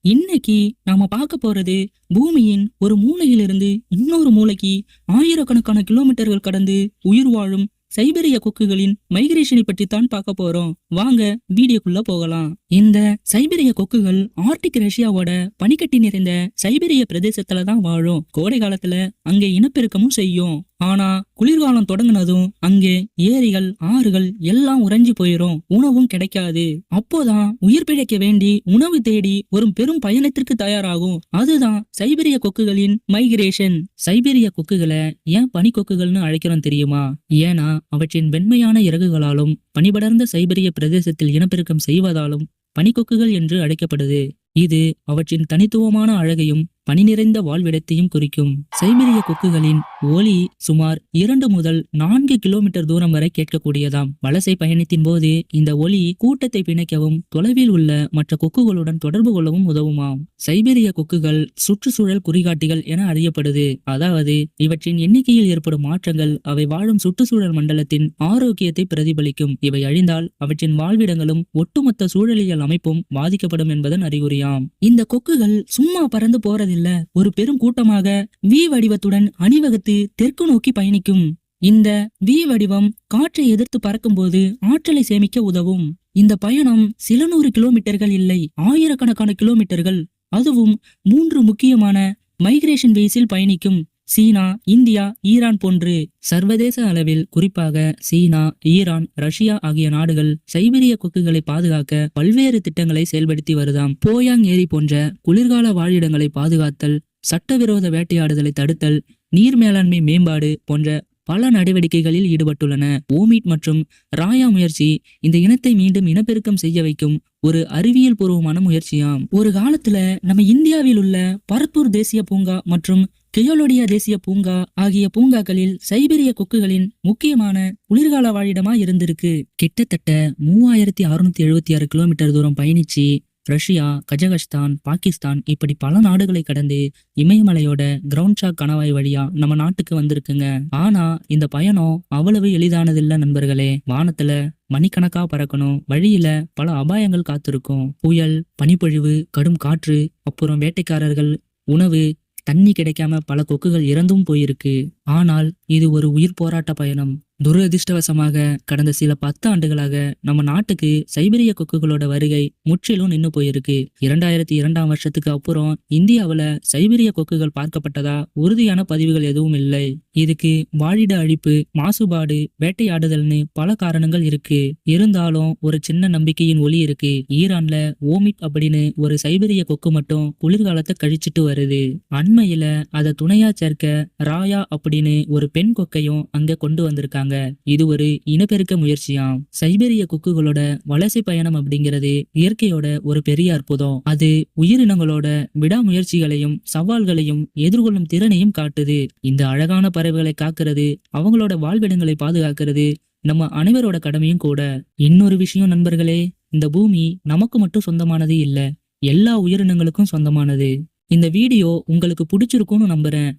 இன்னைக்கு நாம பார்க்க போறது பூமியின் ஒரு மூலையிலிருந்து இன்னொரு மூலைக்கு ஆயிரக்கணக்கான கிலோமீட்டர்கள் கடந்து உயிர் வாழும் சைபீரிய கொக்குகளின் மைக்ரேஷனை பற்றி தான் பார்க்க போறோம். வாங்க வீடியோக்குள்ள போகலாம். இந்த சைபீரிய கொக்குகள் ஆர்டிக் ரஷ்யாவோட பனிக்கட்டி நிறைந்த சைபீரிய பிரதேசத்துல தான் வாழும். கோடை காலத்துல அங்கே இனப்பெருக்கமும் செய்யும். ஆனா குளிர்காலம் தொடங்கினதும் அங்கே ஏரிகள் ஆறுகள் எல்லாம் உறைஞ்சி போயிரும். உணவும் கிடைக்காது. அப்போதான் உயிர் பிழைக்க வேண்டி உணவு தேடி ஒரு பெரும் பயணத்திற்கு தயாராகும். அதுதான் சைபீரிய கொக்குகளின் மைக்ரேஷன். சைபீரிய கொக்குகளை ஏன் பனிக்கொக்குகள்னு அழைக்கிறோம் தெரியுமா? ஏன்னா அவற்றின் வெண்மையான இறகுகளாலும் பனிபடர்ந்த சைபீரிய பிரதேசத்தில் இனப்பெருக்கம் செய்வதாலும் பனிக்கொக்குகள் என்று அழைக்கப்படுது. இது அவற்றின் தனித்துவமான அழகையும் பனி நிறைந்த வாழ்விடத்தையும் குறிக்கும். சைபீரிய கொக்குகளின் ஒலி சுமார் 2 முதல் 4 கிலோமீட்டர் தூரம் வரை கேட்கக்கூடியதாம். வலசை பயணத்தின் போது இந்த ஒலி கூட்டத்தை பிணைக்கவும் தொலைவில் உள்ள மற்ற கொக்குகளுடன் தொடர்பு கொள்ளவும் உதவுமாம். சைபீரிய கொக்குகள் சுற்றுச்சூழல் குறிகாட்டிகள் என அறியப்படுது. அதாவது இவற்றின் எண்ணிக்கையில் ஏற்படும் மாற்றங்கள் அவை வாழும் சுற்றுச்சூழல் மண்டலத்தின் ஆரோக்கியத்தை பிரதிபலிக்கும். இவை அழிந்தால் அவற்றின் வாழ்விடங்களும் ஒட்டுமொத்த சூழலியல் அமைப்பும் பாதிக்கப்படும் என்பதன் அறிகுறியாம். இந்த கொக்குகள் சும்மா பறந்து போறது ஒரு பெரும் கூட்டமாக வி வடிவத்துடன் அணிவகுத்து தெற்கு நோக்கி பயணிக்கும். இந்த வி வடிவம் காற்றை எதிர்த்து பறக்கும் போது ஆற்றலை சேமிக்க உதவும். இந்த பயணம் சில 100 கிலோமீட்டர்கள் இல்லை, ஆயிரக்கணக்கான கிலோமீட்டர்கள். அதுவும் 3 முக்கியமான மைக்ரேஷன் வேஸில் பயணிக்கும். சீனா, இந்தியா, ஈரான் போன்று. சர்வதேச அளவில் குறிப்பாக சீனா, ஈரான், ரஷ்யா ஆகிய நாடுகள் சைபீரிய கொக்குகளை பாதுகாக்க பல்வேறு திட்டங்களை செயல்படுத்தி வருதாம். போயாங் ஏரி போன்ற குளிர்கால வாழிடங்களை பாதுகாத்தல், சட்டவிரோத வேட்டையாடுதலை தடுத்தல், நீர் மேலாண்மை மேம்பாடு போன்ற பல நடவடிக்கைகளில் ஈடுபட்டுள்ளன. ஓமிட் மற்றும் ராயா முயற்சி இந்த இனத்தை மீண்டும் இனப்பெருக்கம் செய்ய வைக்கும் ஒரு அறிவியல் பூர்வமான முயற்சியாம். ஒரு காலத்துல நம்ம இந்தியாவில் உள்ள பரத்பூர் தேசிய பூங்கா மற்றும் கெயோலோடியா தேசிய பூங்கா ஆகிய பூங்காக்களில் சைபீரிய கொக்குகளின் முக்கியமான குளிர்கால வாழிடமா இருந்திருக்கு. கிட்டத்தட்ட 3676 கிலோமீட்டர் தூரம் பயணிச்சு ரஷ்யா, கஜகஸ்தான், பாகிஸ்தான் இப்படி பல நாடுகளை கடந்து இமயமலையோட கிரவுண்ட் ஷாக் கணவாய் வழியா நம்ம நாட்டுக்கு வந்திருக்குங்க. ஆனா இந்த பயணம் அவ்வளவு எளிதானதில்ல நண்பர்களே. வானத்துல மணிக்கணக்கா பறக்கணும். வழியில பல அபாயங்கள் காத்திருக்கும். புயல், பனிப்பொழிவு, கடும் காற்று, அப்புறம் வேட்டைக்காரர்கள், உணவு, தண்ணி கிடைக்காம பல கொக்குகள் இறந்தும் போயிருக்கு. ஆனால் இது ஒரு உயிர் போராட்ட பயணம். துரதிர்ஷ்டவசமாக கடந்த சில 10 ஆண்டுகளாக நம்ம நாட்டுக்கு சைபீரிய கொக்குகளோட வருகை முற்றிலும் நின்னு போயிருக்கு. 2002ஆம் வருஷத்துக்கு அப்புறம் இந்தியாவுல சைபீரிய கொக்குகள் பார்க்கப்பட்டதா உறுதியான பதிவுகள் எதுவும் இல்லை. இதுக்கு வாழிட அழிப்பு, மாசுபாடு, வேட்டையாடுதல்னு பல காரணங்கள் இருக்கு. இருந்தாலும் ஒரு சின்ன நம்பிக்கையின் ஒளி இருக்கு. ஈரான்ல ஓமிட் அப்படின்னு ஒரு சைபீரிய கொக்கு மட்டும் குளிர்காலத்தை கழிச்சிட்டு வருது. அண்மையில அதை துணையா சேர்க்க ராயா அப்படின்னு ஒரு பெண் கொக்கையும் அங்க கொண்டு வந்திருக்காங்க. இது ஒரு இனப்பெருக்க முயற்சியாம். சைபீரிய கொக்குகளோட வலசை பயணம் அப்படிங்கிறது இயற்கையோட ஒரு பெரிய அற்புதம். அது உயிரினங்களோட விடாமுயற்சிகளையும் சவால்களையும் எதிர்கொள்ளும் திறனையும் காட்டுது. இந்த அழகான பறவைகளை காக்கிறது, அவங்களோட வாழ்விடங்களை பாதுகாக்கிறது நம்ம அனைவரோட கடமையும் கூட. இன்னொரு விஷயம் நண்பர்களே, இந்த பூமி நமக்கு மட்டும் சொந்தமானது இல்ல, எல்லா உயிரினங்களுக்கும் சொந்தமானது. இந்த வீடியோ உங்களுக்கு பிடிச்சிருக்கும்னு நம்புறேன்.